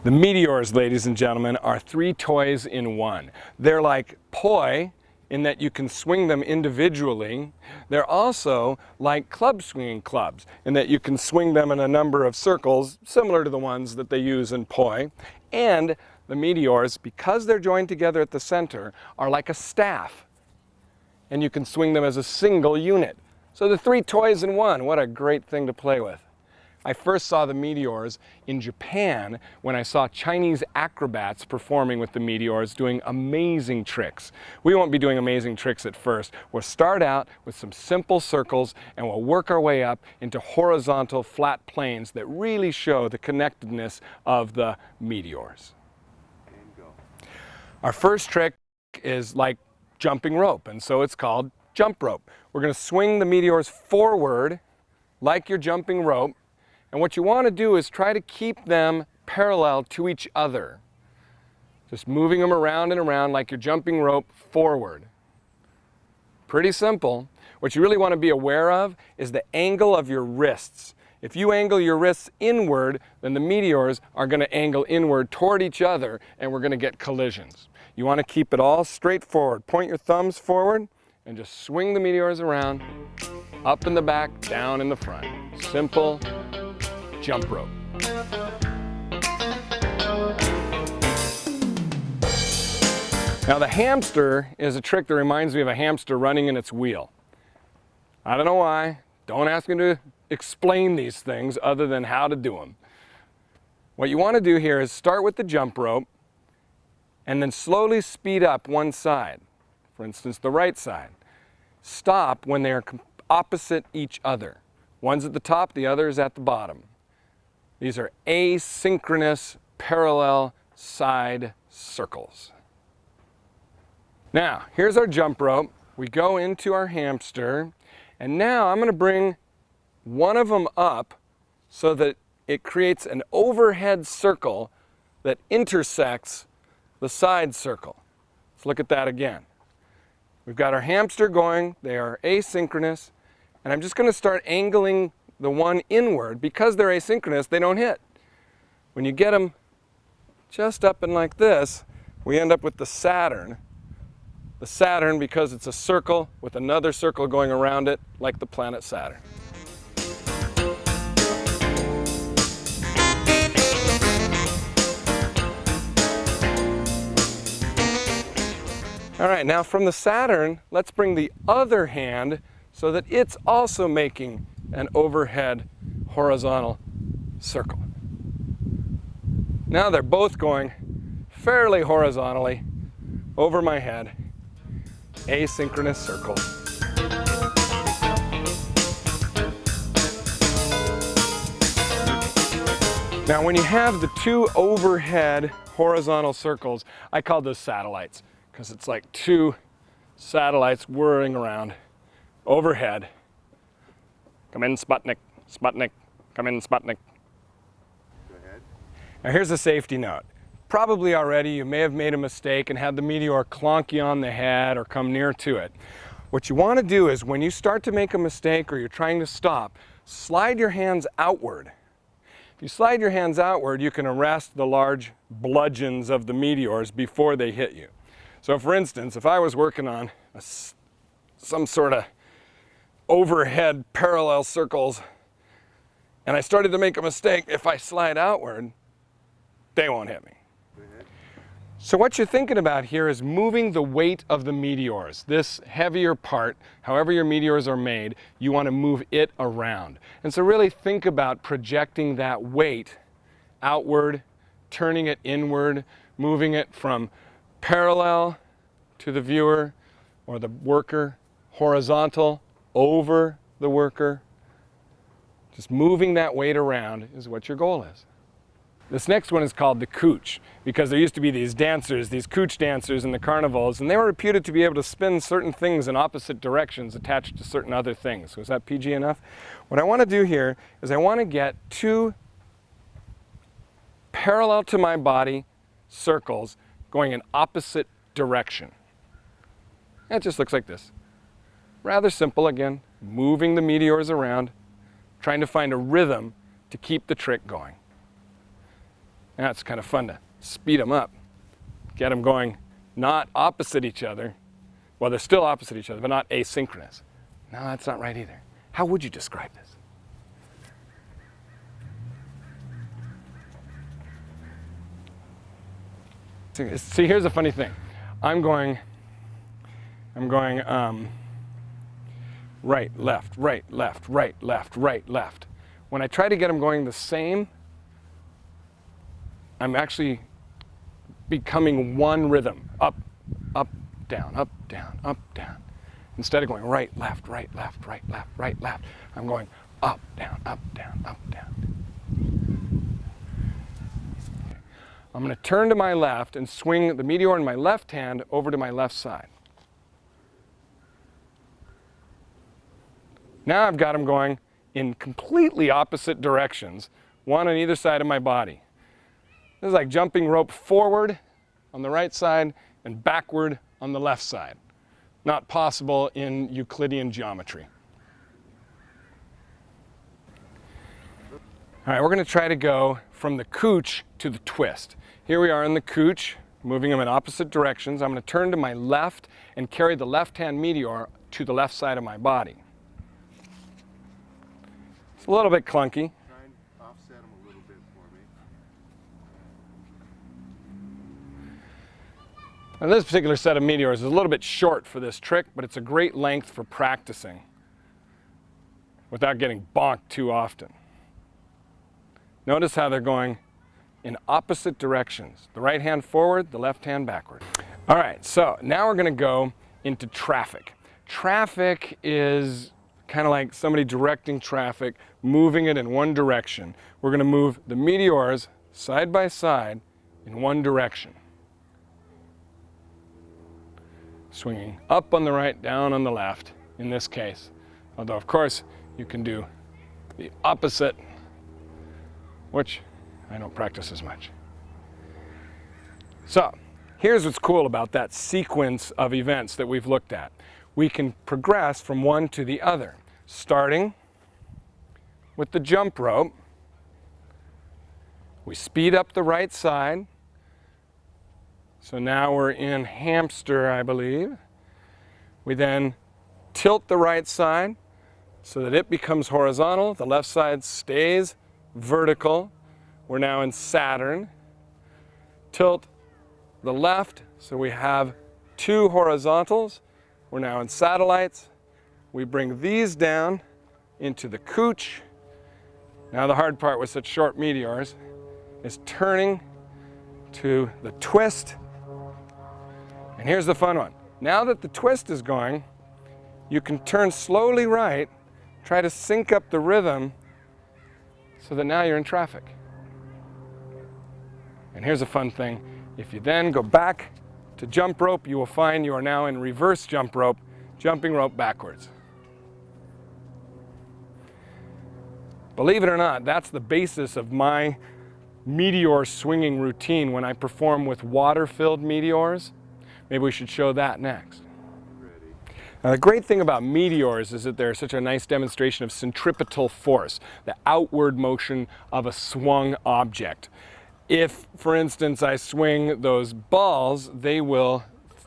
The meteors, ladies and gentlemen, are 3 toys in one. They're like poi in that you can swing them individually. They're also like club swinging clubs in that you can swing them in a number of circles similar to the ones that they use in poi. And the meteors, because they're joined together at the center, are like a staff. And you can swing them as a single unit. So the 3 toys in one, what a great thing to play with. I first saw the meteors in Japan when I saw Chinese acrobats performing with the meteors, doing amazing tricks. We won't be doing amazing tricks at first. We'll start out with some simple circles and we'll work our way up into horizontal flat planes that really show the connectedness of the meteors. And go. Our first trick is like jumping rope, and so it's called jump rope. We're going to swing the meteors forward like you're jumping rope. And what you want to do is try to keep them parallel to each other. Just moving them around and around like you're jumping rope forward. Pretty simple. What you really want to be aware of is the angle of your wrists. If you angle your wrists inward, then the meteors are going to angle inward toward each other and we're going to get collisions. You want to keep it all straight forward. Point your thumbs forward and just swing the meteors around, up in the back, down in the front. Simple jump rope. Now the hamster is a trick that reminds me of a hamster running in its wheel. I don't know why. Don't ask me to explain these things other than how to do them. What you want to do here is start with the jump rope and then slowly speed up one side. For instance, the right side. Stop when they are opposite each other. One's at the top, the other is at the bottom. These are asynchronous parallel side circles. Now, here's our jump rope. We go into our hamster, and now I'm going to bring one of them up so that it creates an overhead circle that intersects the side circle. Let's look at that again. We've got our hamster going, they are asynchronous, and I'm just going to start angling the one inward. Because they're asynchronous, they don't hit. When you get them just up and like this, we end up with the Saturn. The Saturn, because it's a circle with another circle going around it, like the planet Saturn. All right, now from the Saturn, let's bring the other hand so that it's also making an overhead horizontal circle. Now they're both going fairly horizontally over my head, asynchronous circles. Now when you have the 2 overhead horizontal circles, I call those satellites because it's like 2 satellites whirring around overhead. Come in, Sputnik, Sputnik, come in, Sputnik. Go ahead. Now here's a safety note. Probably already you may have made a mistake and had the meteor clonk you on the head or come near to it. What you want to do is when you start to make a mistake or you're trying to stop, slide your hands outward. If you slide your hands outward, you can arrest the large bludgeons of the meteors before they hit you. So for instance, if I was working on some sort of overhead parallel circles and I started to make a mistake, if I slide outward, they won't hit me. So what you're thinking about here is moving the weight of the meteors. This heavier part, however your meteors are made, you want to move it around. And so really think about projecting that weight outward, turning it inward, moving it from parallel to the viewer or the worker, horizontal over the worker. Just moving that weight around is what your goal is. This next one is called the cooch, because there used to be these dancers, these cooch dancers in the carnivals, and they were reputed to be able to spin certain things in opposite directions attached to certain other things. So is that PG enough? What I want to do here is I want to get 2 parallel to my body circles going in opposite direction. It just looks like this. Rather simple again, moving the meteors around, trying to find a rhythm to keep the trick going. Now it's kind of fun to speed them up, get them going not opposite each other. Well, they're still opposite each other, but not asynchronous. No, that's not right either. How would you describe this? See, here's the funny thing. I'm going right, left, right, left, right, left, right, left. When I try to get them going the same, I'm actually becoming one rhythm. Up, up, down, up, down, up, down. Instead of going right, left, right, left, right, left, right, left, I'm going up, down, up, down, up, down. I'm going to turn to my left and swing the meteor in my left hand over to my left side. Now I've got them going in completely opposite directions, one on either side of my body. This is like jumping rope forward on the right side and backward on the left side. Not possible in Euclidean geometry. All right, we're going to try to go from the couch to the twist. Here we are in the couch, moving them in opposite directions. I'm going to turn to my left and carry the left-hand meteor to the left side of my body. It's a little bit clunky. Try and offset them a little bit for me. Now this particular set of meteors is a little bit short for this trick, but it's a great length for practicing without getting bonked too often. Notice how they're going in opposite directions. The right hand forward, the left hand backward. All right, so now we're going to go into traffic. Traffic is kind of like somebody directing traffic, moving it in one direction. We're going to move the meteors side by side in one direction. Swinging up on the right, down on the left, in this case. Although, of course, you can do the opposite, which I don't practice as much. So, here's what's cool about that sequence of events that we've looked at. We can progress from one to the other, starting with the jump rope. We speed up the right side. So now we're in hamster, I believe. We then tilt the right side so that it becomes horizontal. The left side stays vertical. We're now in Saturn. Tilt the left so we have two horizontals. We're now in satellites. We bring these down into the couch. Now the hard part with such short meteors is turning to the twist. And here's the fun one. Now that the twist is going, you can turn slowly right, try to sync up the rhythm so that now you're in traffic. And here's a fun thing. If you then go back to jump rope, you will find you are now in reverse jump rope, jumping rope backwards. Believe it or not, that's the basis of my meteor swinging routine when I perform with water-filled meteors. Maybe we should show that next. Now, the great thing about meteors is that they're such a nice demonstration of centripetal force, the outward motion of a swung object. If, for instance, I swing those balls, they will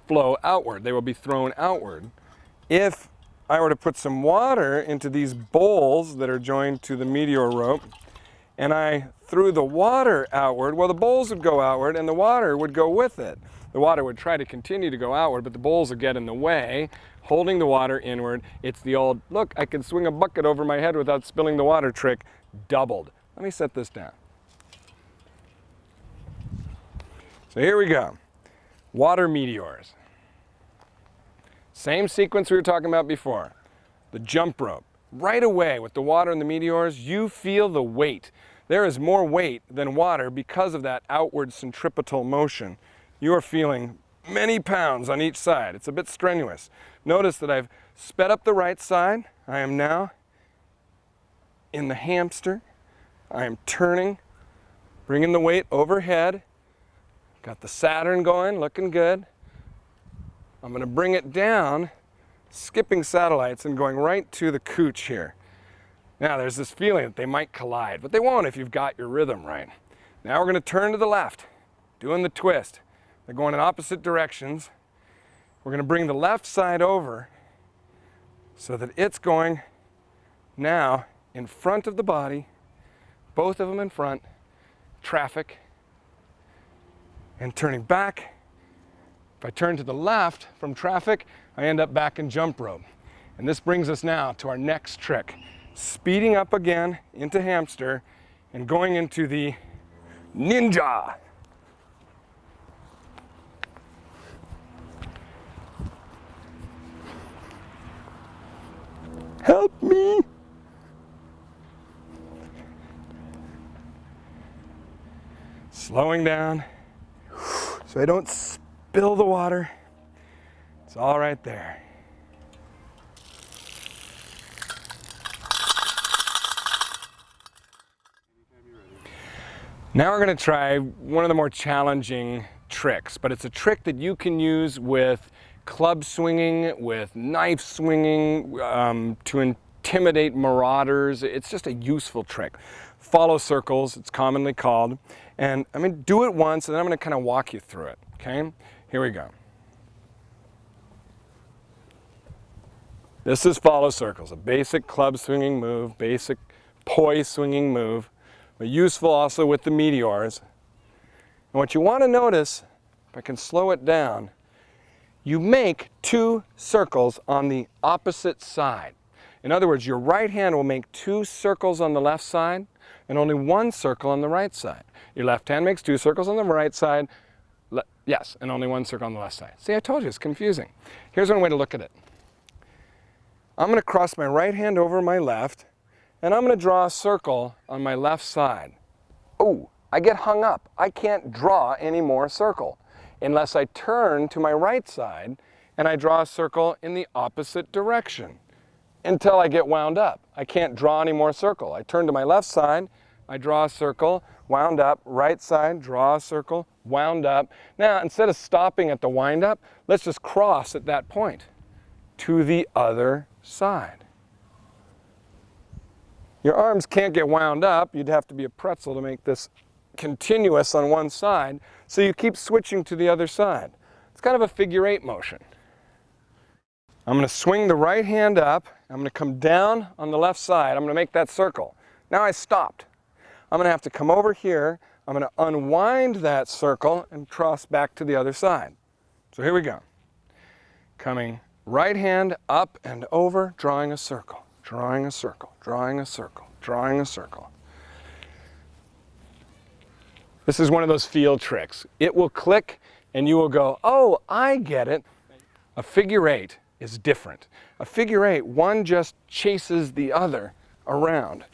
flow outward. They will be thrown outward. If I were to put some water into these bowls that are joined to the meteor rope, and I threw the water outward, well, the bowls would go outward and the water would go with it. The water would try to continue to go outward, but the bowls would get in the way, holding the water inward. It's the old, look, I can swing a bucket over my head without spilling the water trick, doubled. Let me set this down. So here we go. Water meteors. Same sequence we were talking about before. The jump rope. Right away with the water and the meteors, you feel the weight. There is more weight than water because of that outward centripetal motion. You are feeling many pounds on each side. It's a bit strenuous. Notice that I've sped up the right side. I am now in the hamster. I am turning, bringing the weight overhead. Got the Saturn going, looking good. I'm going to bring it down, skipping satellites and going right to the couch here. Now there's this feeling that they might collide, but they won't if you've got your rhythm right. Now we're going to turn to the left, doing the twist. They're going in opposite directions. We're going to bring the left side over so that it's going now in front of the body, both of them in front, traffic, and turning back. If I turn to the left from traffic, I end up back in jump rope. And this brings us now to our next trick. Speeding up again into hamster and going into the ninja. Help me! Slowing down so I don't spill the water. It's all right there. Now we're going to try one of the more challenging tricks, but it's a trick that you can use with club swinging, with knife swinging, to intimidate marauders. It's just a useful trick. Follow circles, it's commonly called. And I'm going to do it once, and then I'm going to kind of walk you through it, okay? Here we go. This is follow circles, a basic club swinging move, basic poi swinging move, but useful also with the METEORS. And what you want to notice, if I can slow it down, you make 2 circles on the opposite side. In other words, your right hand will make 2 circles on the left side and only 1 circle on the right side. Your left hand makes 2 circles on the right side, yes, and only 1 circle on the left side. See, I told you, it's confusing. Here's one way to look at it. I'm going to cross my right hand over my left, and I'm going to draw a circle on my left side. Oh, I get hung up. I can't draw any more circle unless I turn to my right side and I draw a circle in the opposite direction until I get wound up. I can't draw any more circle. I turn to my left side, I draw a circle, wound up, right side, draw a circle, wound up. Now, instead of stopping at the wind up, let's just cross at that point to the other side. Your arms can't get wound up. You'd have to be a pretzel to make this continuous on one side, so you keep switching to the other side. It's kind of a figure 8 motion. I'm going to swing the right hand up. I'm going to come down on the left side. I'm going to make that circle. Now I stopped. I'm going to have to come over here. I'm going to unwind that circle and cross back to the other side. So here we go. Coming right hand up and over, drawing a circle, drawing a circle, drawing a circle, drawing a circle. This is one of those field tricks. It will click and you will go, oh, I get it. A figure 8 is different. A figure 8, one just chases the other around.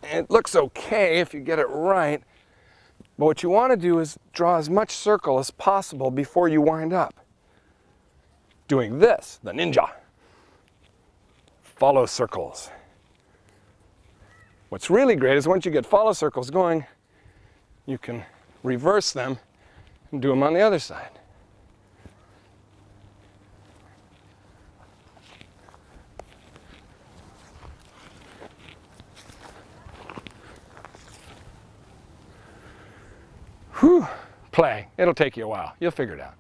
It looks okay if you get it right, but what you want to do is draw as much circle as possible before you wind up. Doing this, the ninja. Follow circles. What's really great is once you get follow circles going, you can reverse them and do them on the other side. Whew, play. It'll take you a while. You'll figure it out.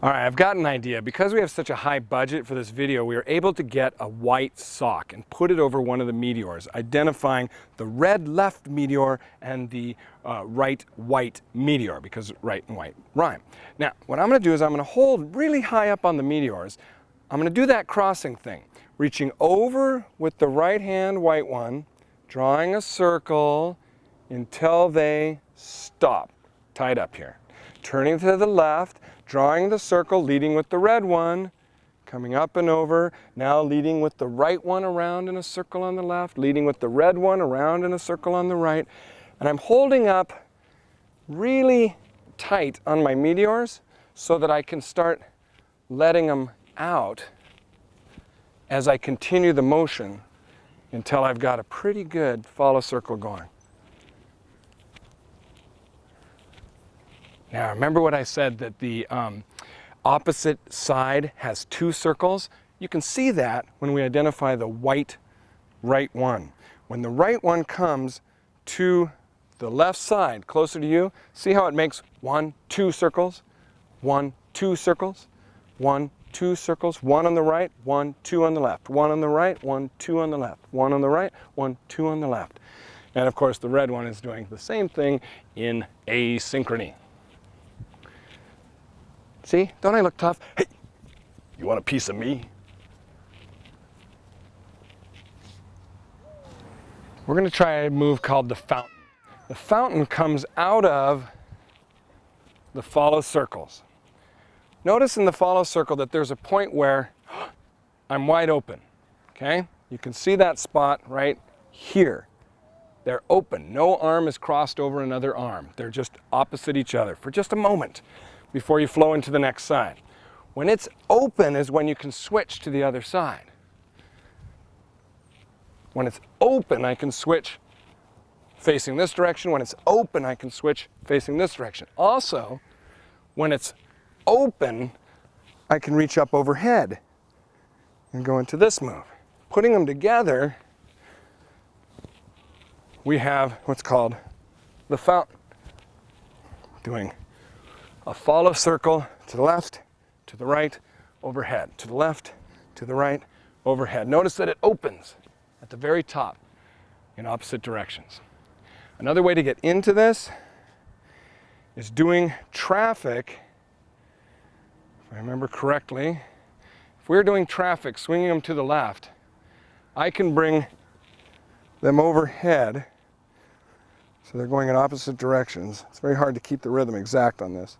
All right, I've got an idea. Because we have such a high budget for this video, we were able to get a white sock and put it over one of the METEORs, identifying the red left METEOR and the right white METEOR, because right and white rhyme. Now, what I'm going to do is I'm going to hold really high up on the METEORs. I'm going to do that crossing thing, reaching over with the right hand white one, drawing a circle until they stop, tied up here. Turning to the left, drawing the circle, leading with the red one, coming up and over, now leading with the right one around in a circle on the left, leading with the red one around in a circle on the right, and I'm holding up really tight on my METEORs so that I can start letting them out as I continue the motion until I've got a pretty good follow circle going. Now, remember what I said, that the opposite side has 2 circles? You can see that when we identify the white right one. When the right one comes to the left side, closer to you. See how it makes 1, 2 circles, 1, 2 circles, 1, 2 circles, 1 on the right, 1, 2 on the left, 1 on the right, 1, 2 on the left, 1 on the right, 1, 2 on the left. And of course the red one is doing the same thing in asynchrony. See, don't I look tough? Hey, you want a piece of me? We're going to try a move called the fountain. The fountain comes out of the follow circles. Notice in the follow circle that there's a point where I'm wide open, okay? You can see that spot right here. They're open. No arm is crossed over another arm. They're just opposite each other for just a moment before you flow into the next side. When it's open is when you can switch to the other side. When it's open, I can switch facing this direction. When it's open, I can switch facing this direction. Also, when it's open, I can reach up overhead and go into this move. Putting them together, we have what's called the fountain. Doing a follow circle to the left, to the right, overhead, to the left, to the right, overhead. Notice that it opens at the very top in opposite directions. Another way to get into this is doing traffic. If I remember correctly, if we're doing traffic, swinging them to the left, I can bring them overhead so they're going in opposite directions. It's very hard to keep the rhythm exact on this.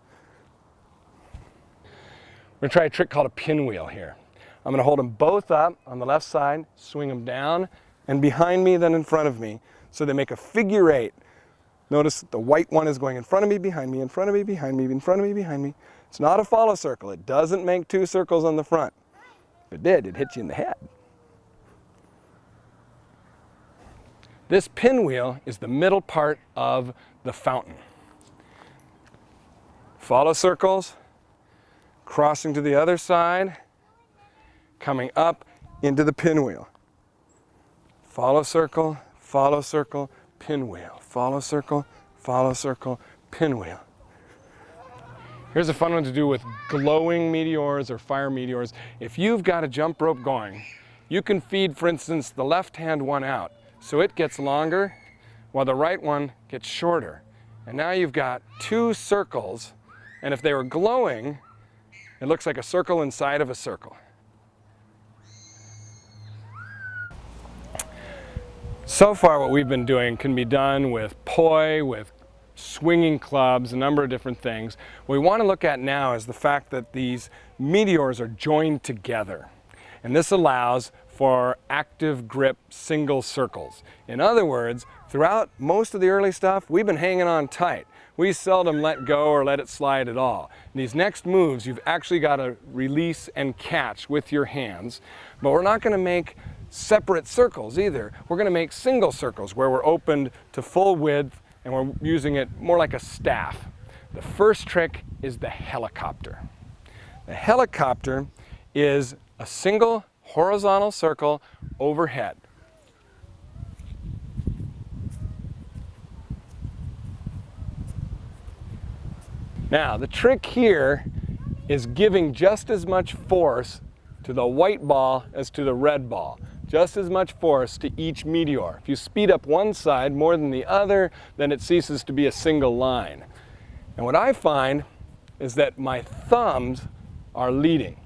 We're going to try a trick called a pinwheel here. I'm going to hold them both up on the left side, swing them down and behind me, then in front of me, so they make a figure 8. Notice that the white one is going in front of me, behind me, in front of me, behind me, in front of me, behind me. It's not a follow circle. It doesn't make 2 circles on the front. If it did, it'd hit you in the head. This pinwheel is the middle part of the fountain. Follow circles, crossing to the other side, coming up into the pinwheel. Follow circle, pinwheel. Follow circle, pinwheel. Here's a fun one to do with glowing meteors or fire meteors. If you've got a jump rope going, you can feed, for instance, the left hand one out, so it gets longer while the right one gets shorter. And now you've got 2 circles, and if they were glowing, it looks like a circle inside of a circle. So far what we've been doing can be done with poi, with swinging clubs, a number of different things. What we want to look at now is the fact that these meteors are joined together. And this allows for active grip single circles. In other words, throughout most of the early stuff, we've been hanging on tight. We seldom let go or let it slide at all. In these next moves, you've actually got to release and catch with your hands, but we're not going to make separate circles either. We're going to make single circles where we're opened to full width and we're using it more like a staff. The first trick is the helicopter. The helicopter is a single horizontal circle overhead. Now, the trick here is giving just as much force to the white ball as to the red ball. Just as much force to each meteor. If you speed up one side more than the other, then it ceases to be a single line. And what I find is that my thumbs are leading.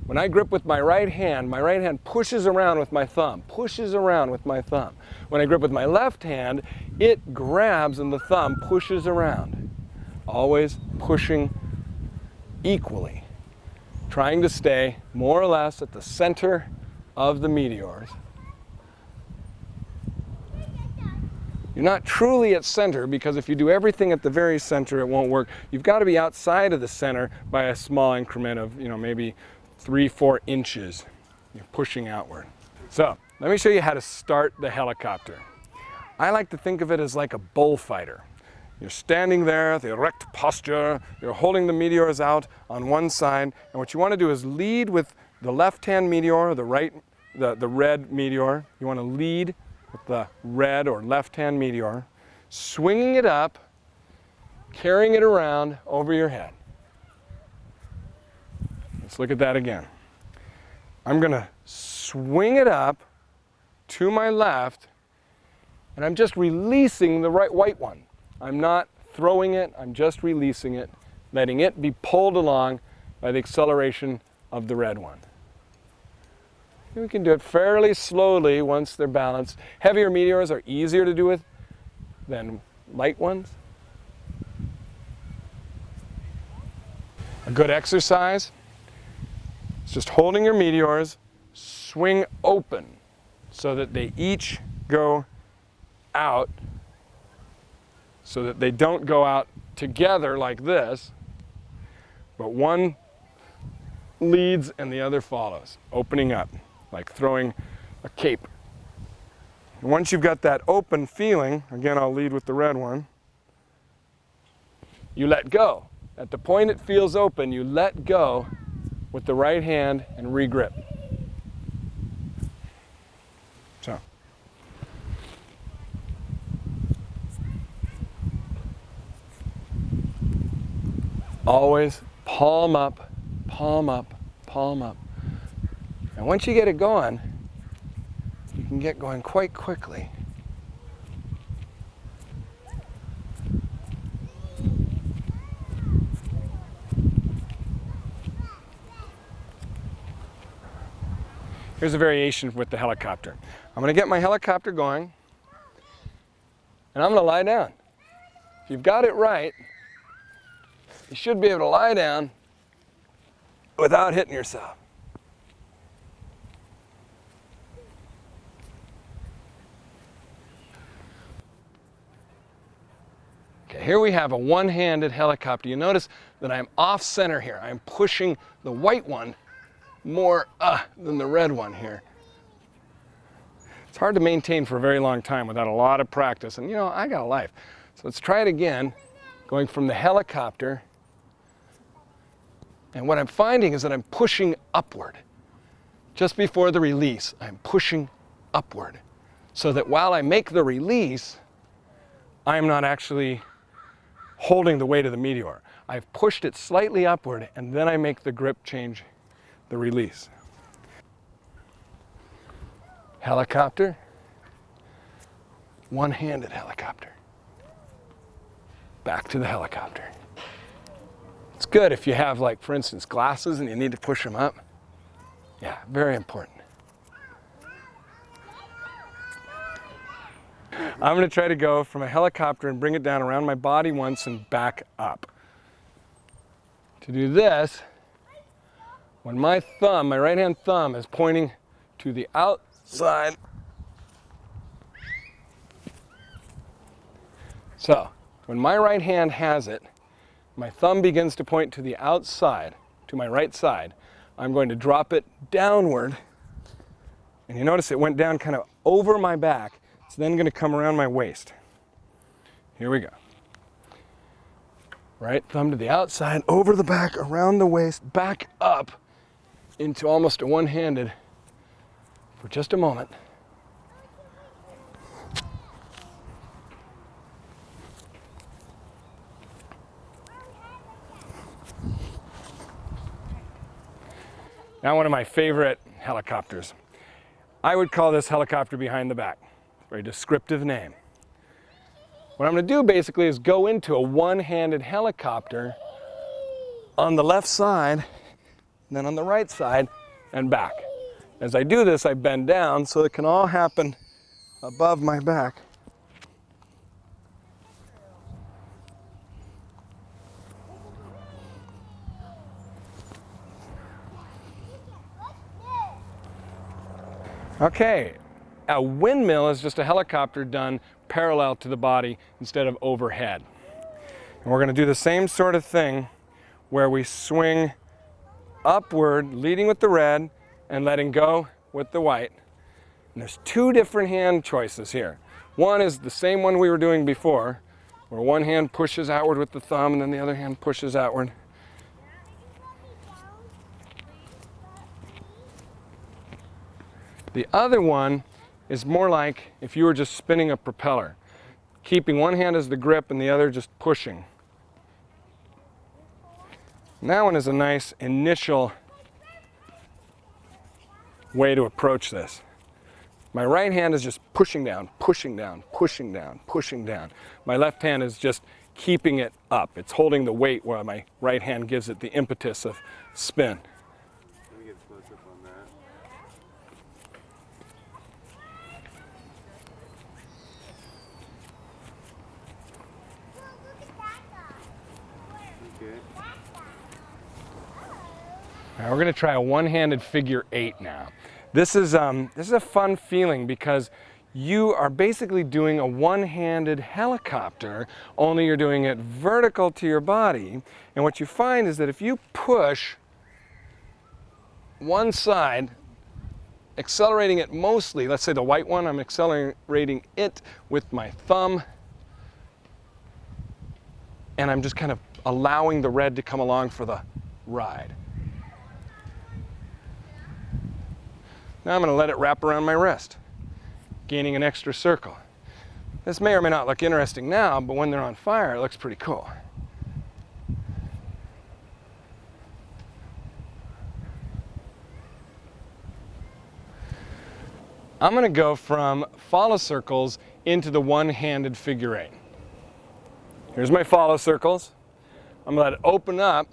When I grip with my right hand pushes around with my thumb, pushes around with my thumb. When I grip with my left hand, it grabs and the thumb pushes around. Always pushing equally, trying to stay more or less at the center of the meteors. You're not truly at center because if you do everything at the very center, it won't work. You've got to be outside of the center by a small increment of, maybe 3-4 inches. You're pushing outward. So let me show you how to start the helicopter. I like to think of it as like a bullfighter. You're standing there, the erect posture, you're holding the meteors out on one side, and what you want to do is lead with the left-hand meteor, the red meteor. You want to lead with the red or left-hand meteor. swinging it up, carrying it around over your head. Let's look at that again. I'm going to swing it up to my left, and I'm just releasing the white one. I'm not throwing it, I'm just releasing it, letting it be pulled along by the acceleration of the red one. We can do it fairly slowly once they're balanced. Heavier meteors are easier to do with than light ones. A good exercise is just holding your meteors, swing open so that they each go out, so that they don't go out together like this, but one leads and the other follows, opening up, like throwing a cape. And once you've got that open feeling, again I'll lead with the red one, you let go. At the point it feels open, you let go with the right hand and re-grip. So. Always palm up, palm up, palm up. And once you get it going, you can get going quite quickly. Here's a variation with the helicopter. I'm going to get my helicopter going, and I'm going to lie down. If you've got it right, you should be able to lie down without hitting yourself. Okay, here we have a one-handed helicopter. You notice that I'm off center here. I'm pushing the white one more than the red one here. It's hard to maintain for a very long time without a lot of practice. And you know, I got a life. So let's try it again, going from the helicopter. And what I'm finding is that I'm pushing upward. Just before the release, I'm pushing upward. So that while I make the release, I'm not actually holding the weight of the meteor. I've pushed it slightly upward, and then I make the grip change, the release. Helicopter, one-handed helicopter. Back to the helicopter. It's good if you have, like, for instance, glasses and you need to push them up. Yeah, very important. I'm going to try to go from a helicopter and bring it down around my body once and back up. To do this, when my thumb, my right hand thumb, is pointing to the outside. So, when my right hand has it, my thumb begins to point to the outside, to my right side. I'm going to drop it downward. And you notice it went down kind of over my back. It's then going to come around my waist. Here we go. Right thumb to the outside, over the back, around the waist, back up into almost a one-handed for just a moment. Now one of my favorite helicopters. I would call this helicopter behind the back. Very descriptive name. What I'm going to do basically is go into a one-handed helicopter on the left side, and then on the right side, and back. As I do this, I bend down so it can all happen above my back. Okay, a windmill is just a helicopter done parallel to the body instead of overhead. And we're going to do the same sort of thing where we swing upward, leading with the red and letting go with the white. And there's two different hand choices here. One is the same one we were doing before, where one hand pushes outward with the thumb and then the other hand pushes outward. The other one is more like if you were just spinning a propeller. keeping one hand as the grip and the other just pushing. And that one is a nice initial way to approach this. My right hand is just pushing down, pushing down, pushing down, pushing down. My left hand is just keeping it up. It's holding the weight while my right hand gives it the impetus of spin. Let me get a close up on that. Okay. Now we're going to try a one-handed figure 8 now. This is a fun feeling because you are basically doing a one-handed helicopter, only you're doing it vertical to your body. And what you find is that if you push one side, accelerating it mostly, let's say the white one, I'm accelerating it with my thumb, and I'm just kind of allowing the red to come along for the ride. Now I'm going to let it wrap around my wrist, gaining an extra circle. This may or may not look interesting now, but when they're on fire, it looks pretty cool. I'm going to go from follow circles into the one-handed figure 8. Here's my follow circles. I'm going to let it open up,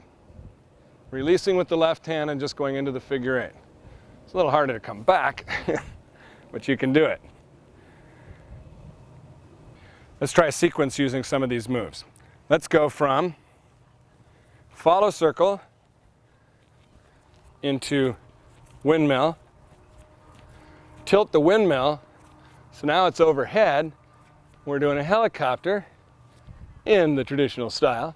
releasing with the left hand and just going into the figure 8. It's a little harder to come back, but you can do it. Let's try a sequence using some of these moves. Let's go from follow circle into windmill, tilt the windmill, so now it's overhead. We're doing a helicopter in the traditional style.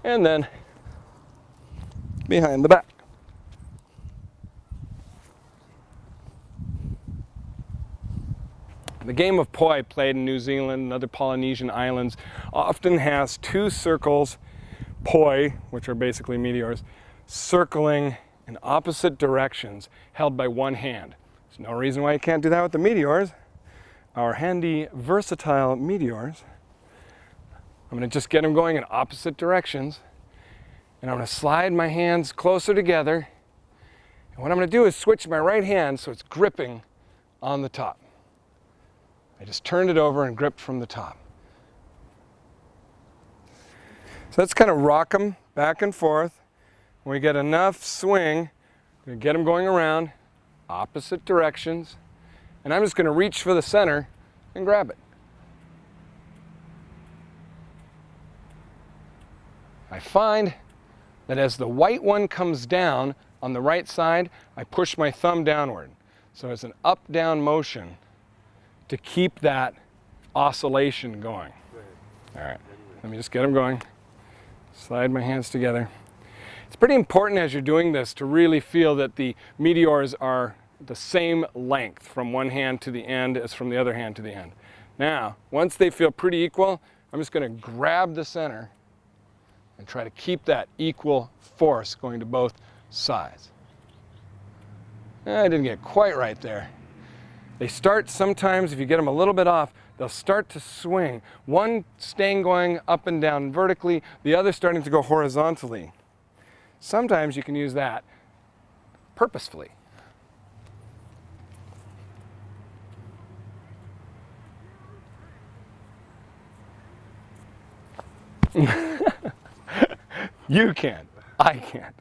And then behind the back. The game of poi, played in New Zealand and other Polynesian islands, often has two circles, poi, which are basically meteors, circling in opposite directions, held by one hand. There's no reason why you can't do that with the meteors, our handy, versatile meteors. I'm going to just get them going in opposite directions. And I'm going to slide my hands closer together. And what I'm going to do is switch my right hand so it's gripping on the top. I just turned it over and gripped from the top. So let's kind of rock them back and forth. When we get enough swing, we're going to get them going around opposite directions. And I'm just going to reach for the center and grab it. I find that as the white one comes down on the right side, I push my thumb downward. So it's an up-down motion to keep that oscillation going. All right, let me just get them going. Slide my hands together. It's pretty important as you're doing this to really feel that the meteors are the same length from one hand to the end as from the other hand to the end. Now, once they feel pretty equal, I'm just going to grab the center and try to keep that equal force going to both sides. I didn't get quite right there. They start sometimes, if you get them a little bit off, they'll start to swing. One staying going up and down vertically, the other starting to go horizontally. Sometimes you can use that purposefully. You can. I can't.